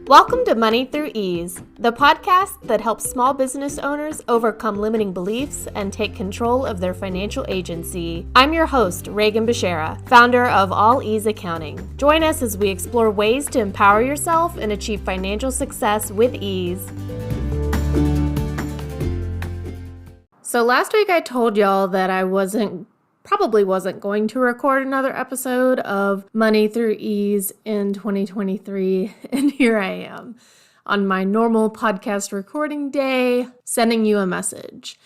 Welcome to Money Through Ease, the podcast that helps small business owners overcome limiting beliefs and take control of their financial agency. I'm your host, Regan, founder of All Ease Accounting. Join us as we explore ways to empower yourself and achieve financial success with ease. So last week I told y'all that I probably wasn't going to record another episode of Money Through Ease in 2023, and here I am on my normal podcast recording day, sending you a message.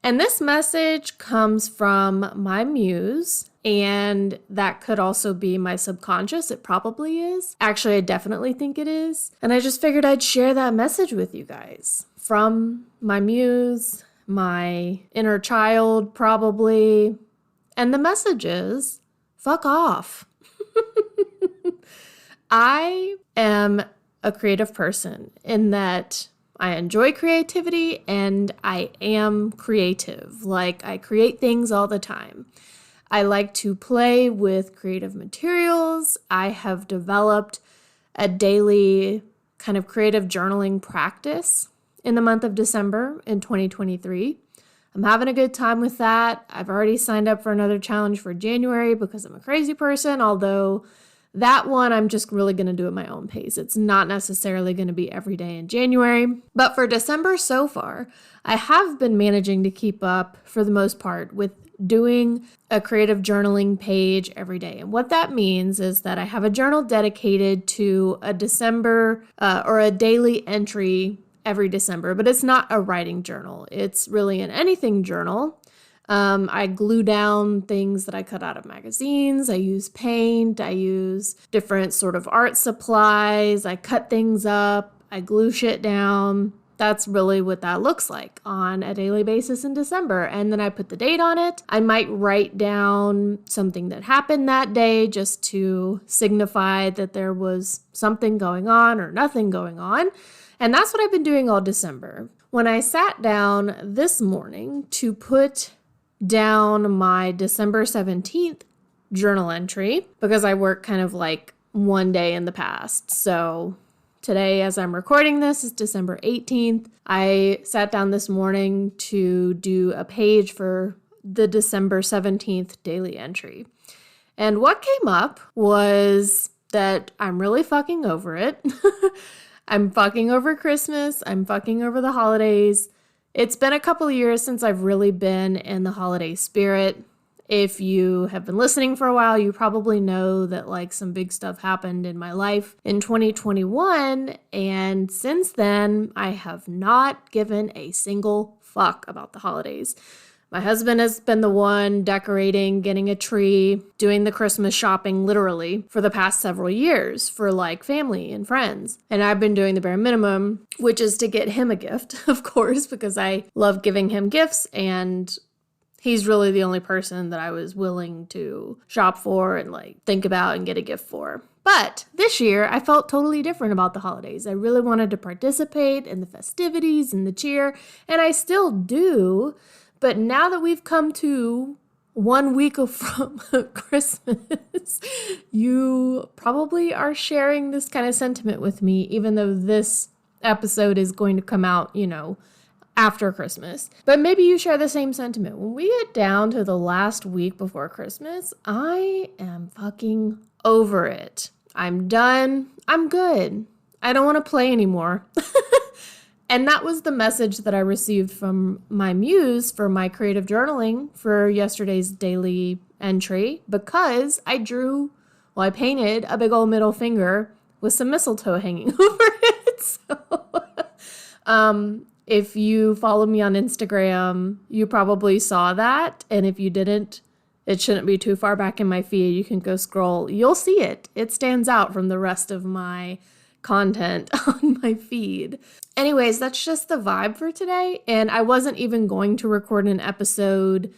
And this message comes from my Muse, and that could also be my subconscious. It probably is. Actually, I definitely think it is. And I just figured I'd share that message with you guys from my Muse, my inner child, probably. And the message is, fuck off. I am a creative person in that I enjoy creativity and I am creative. Like, I create things all the time. I like to play with creative materials. I have developed a daily kind of creative journaling practice in the month of December in 2023. I'm having a good time with that. I've already signed up for another challenge for January because I'm a crazy person, although that one I'm just really going to do at my own pace. It's not necessarily going to be every day in January. But for December so far, I have been managing to keep up, for the most part, with doing a creative journaling page every day. And what that means is that I have a journal dedicated to a December or a daily entry every December, but it's not a writing journal. It's really an anything journal. I glue down things that I cut out of magazines. I use paint. I use different sort of art supplies. I cut things up. I glue shit down. That's really what that looks like on a daily basis in December. And then I put the date on it. I might write down something that happened that day just to signify that there was something going on or nothing going on. And that's what I've been doing all December. When I sat down this morning to put down my December 17th journal entry, because I work kind of like one day in the past. So today, as I'm recording this, is December 18th. I sat down this morning to do a page for the December 17th daily entry. And what came up was that I'm really fucking over it. I'm fucking over Christmas. I'm fucking over the holidays. It's been a couple of years since I've really been in the holiday spirit. If you have been listening for a while, you probably know that like some big stuff happened in my life in 2021. And since then, I have not given a single fuck about the holidays. My husband has been the one decorating, getting a tree, doing the Christmas shopping literally for the past several years for like family and friends. And I've been doing the bare minimum, which is to get him a gift, of course, because I love giving him gifts and he's really the only person that I was willing to shop for and like think about and get a gift for. But this year, I felt totally different about the holidays. I really wanted to participate in the festivities and the cheer, and I still do. But now that we've come to 1 week from Christmas, you probably are sharing this kind of sentiment with me, even though this episode is going to come out, after Christmas. But maybe you share the same sentiment. When we get down to the last week before Christmas, I am fucking over it. I'm done. I'm good. I don't want to play anymore. And that was the message that I received from my Muse for my creative journaling for yesterday's daily entry, because I painted a big old middle finger with some mistletoe hanging over it. So, if you follow me on Instagram, you probably saw that. And if you didn't, it shouldn't be too far back in my feed. You can go scroll. You'll see it. It stands out from the rest of my content on my feed. Anyways, that's just the vibe for today. And I wasn't even going to record an episode.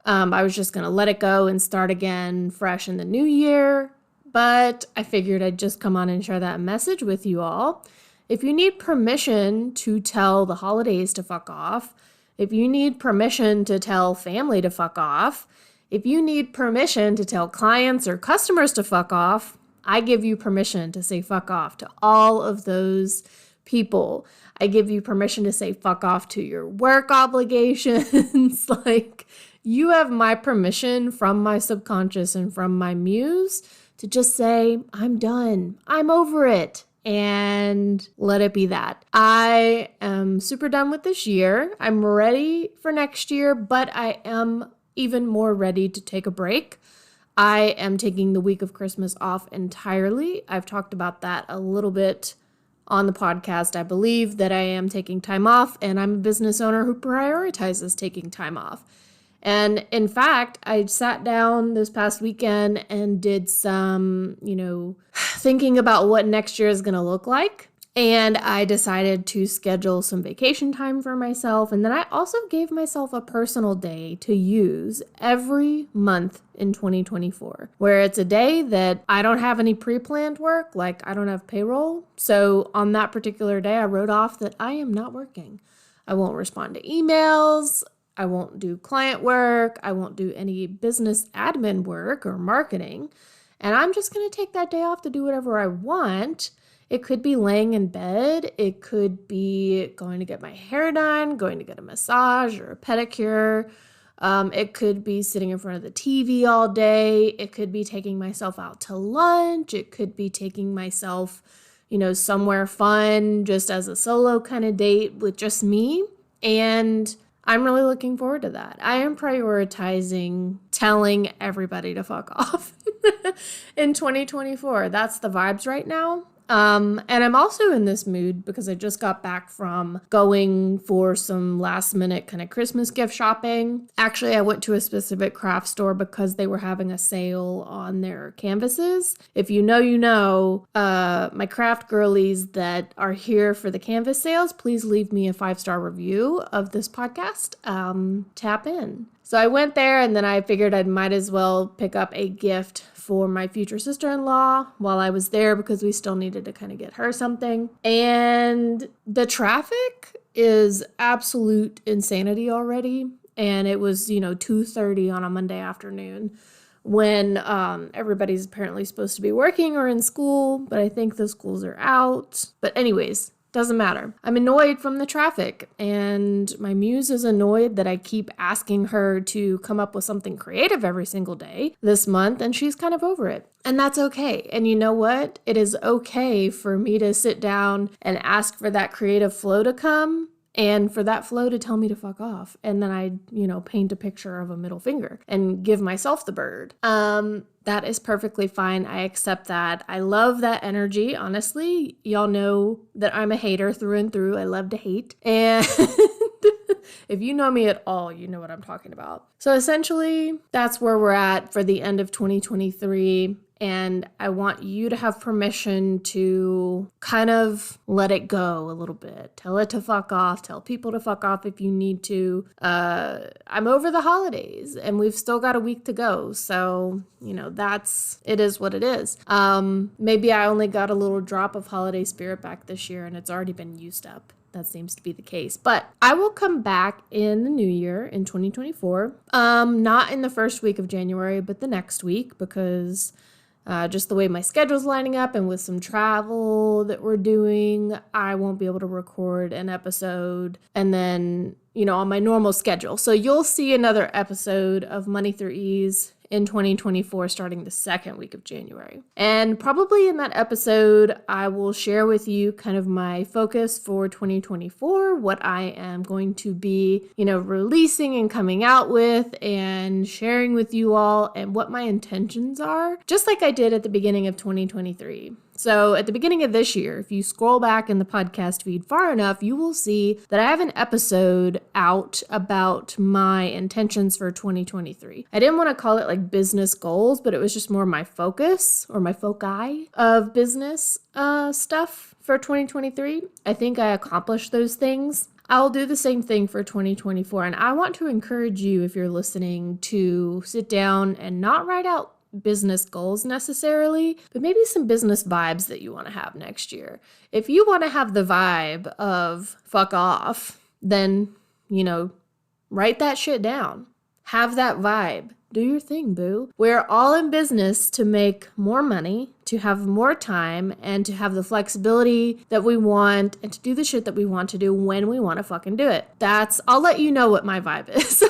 I was just going to let it go and start again fresh in the new year. But I figured I'd just come on and share that message with you all. If you need permission to tell the holidays to fuck off, if you need permission to tell family to fuck off, if you need permission to tell clients or customers to fuck off, I give you permission to say fuck off to all of those people. I give you permission to say fuck off to your work obligations. Like, you have my permission from my subconscious and from my muse to just say, I'm done. I'm over it. And let it be that. I am super done with this year. I'm ready for next year, but I am even more ready to take a break. I am taking the week of Christmas off entirely. I've talked about that a little bit on the podcast. I believe that I am taking time off, and I'm a business owner who prioritizes taking time off. And in fact, I sat down this past weekend and did some, thinking about what next year is going to look like. And I decided to schedule some vacation time for myself. And then I also gave myself a personal day to use every month in 2024, where it's a day that I don't have any pre-planned work, like I don't have payroll. So on that particular day, I wrote off that I am not working. I won't respond to emails. I won't do client work. I won't do any business admin work or marketing. And I'm just going to take that day off to do whatever I want. It could be laying in bed. It could be going to get my hair done, going to get a massage or a pedicure. It could be sitting in front of the TV all day. It could be taking myself out to lunch. It could be taking myself, somewhere fun, just as a solo kind of date with just me. And I'm really looking forward to that. I am prioritizing telling everybody to fuck off in 2024. That's the vibes right now. And I'm also in this mood because I just got back from going for some last minute kind of Christmas gift shopping. Actually, I went to a specific craft store because they were having a sale on their canvases. If you know, my craft girlies that are here for the canvas sales, please leave me a 5-star review of this podcast. Tap in. So I went there, and then I figured I might as well pick up a gift for my future sister-in-law while I was there because we still needed to kind of get her something. And the traffic is absolute insanity already. And it was, 2:30 on a Monday afternoon when everybody's apparently supposed to be working or in school, but I think the schools are out. But anyways, doesn't matter. I'm annoyed from the traffic, and my muse is annoyed that I keep asking her to come up with something creative every single day this month, and she's kind of over it. And that's okay. And you know what? It is okay for me to sit down and ask for that creative flow to come and for that flow to tell me to fuck off. And then I, paint a picture of a middle finger and give myself the bird. That is perfectly fine. I accept that. I love that energy. Honestly, y'all know that I'm a hater through and through. I love to hate. And if you know me at all, you know what I'm talking about. So essentially, that's where we're at for the end of 2023. And I want you to have permission to kind of let it go a little bit. Tell it to fuck off. Tell people to fuck off if you need to. I'm over the holidays and we've still got a week to go. So, it is what it is. Maybe I only got a little drop of holiday spirit back this year and it's already been used up. That seems to be the case. But I will come back in the new year in 2024. Not in the first week of January, but the next week because just the way my schedule's lining up and with some travel that we're doing, I won't be able to record an episode and then, on my normal schedule. So you'll see another episode of Money Through Ease in 2024 starting the second week of January. And probably in that episode, I will share with you kind of my focus for 2024, what I am going to be, releasing and coming out with and sharing with you all and what my intentions are, just like I did at the beginning of 2023. So at the beginning of this year, if you scroll back in the podcast feed far enough, you will see that I have an episode out about my intentions for 2023. I didn't want to call it like business goals, but it was just more my focus or my foci of business stuff for 2023. I think I accomplished those things. I'll do the same thing for 2024. And I want to encourage you, if you're listening, to sit down and not write out business goals necessarily, but maybe some business vibes that you want to have next year. If you want to have the vibe of fuck off, then, write that shit down. Have that vibe. do your thing, boo. We're all in business to make more money, to have more time, and to have the flexibility that we want, and to do the shit that we want to do when we want to fucking do it. I'll let you know what my vibe is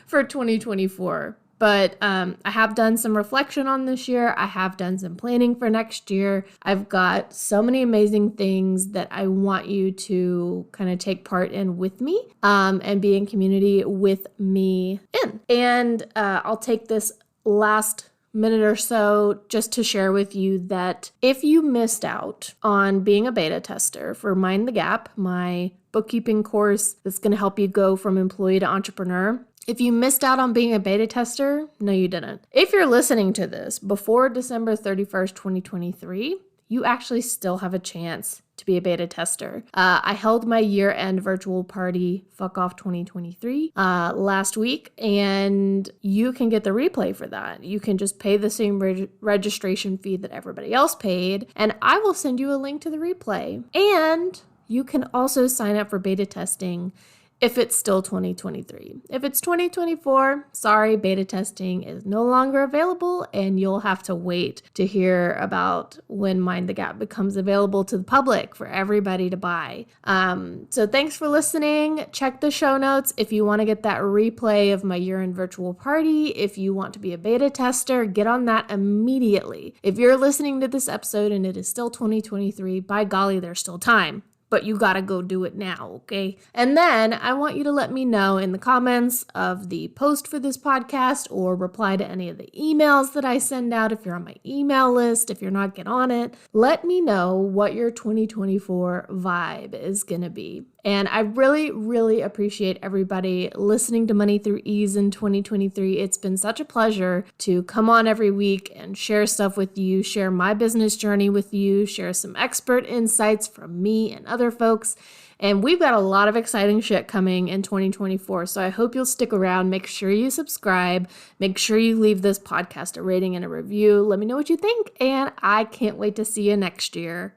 for 2024. But I have done some reflection on this year. I have done some planning for next year. I've got so many amazing things that I want you to kind of take part in with me and be in community with me in. And I'll take this last minute or so just to share with you that if you missed out on being a beta tester for Mind the Gap, my bookkeeping course that's going to help you go from employee to entrepreneur, if you missed out on being a beta tester, no, you didn't. If you're listening to this before December 31st, 2023, you actually still have a chance to be a beta tester. I held my year-end virtual party, Fuck Off 2023, last week, and you can get the replay for that. You can just pay the same registration fee that everybody else paid, and I will send you a link to the replay. And you can also sign up for beta testing if it's still 2023. If it's 2024, sorry, beta testing is no longer available and you'll have to wait to hear about when Mind the Gap becomes available to the public for everybody to buy. So thanks for listening. Check the show notes if you want to get that replay of my year-end virtual party. If you want to be a beta tester, get on that immediately. If you're listening to this episode and it is still 2023, by golly, there's still time. But you gotta go do it now, okay? And then I want you to let me know in the comments of the post for this podcast or reply to any of the emails that I send out. If you're on my email list, if you're not, get on it. Let me know what your 2024 vibe is gonna be. And I really, really appreciate everybody listening to Money Through Ease in 2023. It's been such a pleasure to come on every week and share stuff with you, share my business journey with you, share some expert insights from me and other folks. And we've got a lot of exciting shit coming in 2024. So I hope you'll stick around. Make sure you subscribe. Make sure you leave this podcast a rating and a review. Let me know what you think. And I can't wait to see you next year.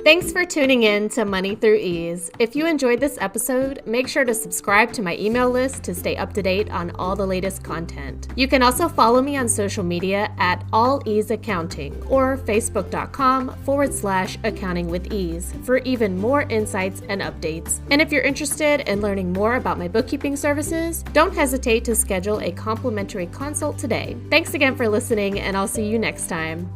Thanks for tuning in to Money Through Ease. If you enjoyed this episode, make sure to subscribe to my email list to stay up to date on all the latest content. You can also follow me on social media at All Ease Accounting or facebook.com/accounting with ease for even more insights and updates. And if you're interested in learning more about my bookkeeping services, don't hesitate to schedule a complimentary consult today. Thanks again for listening, and I'll see you next time.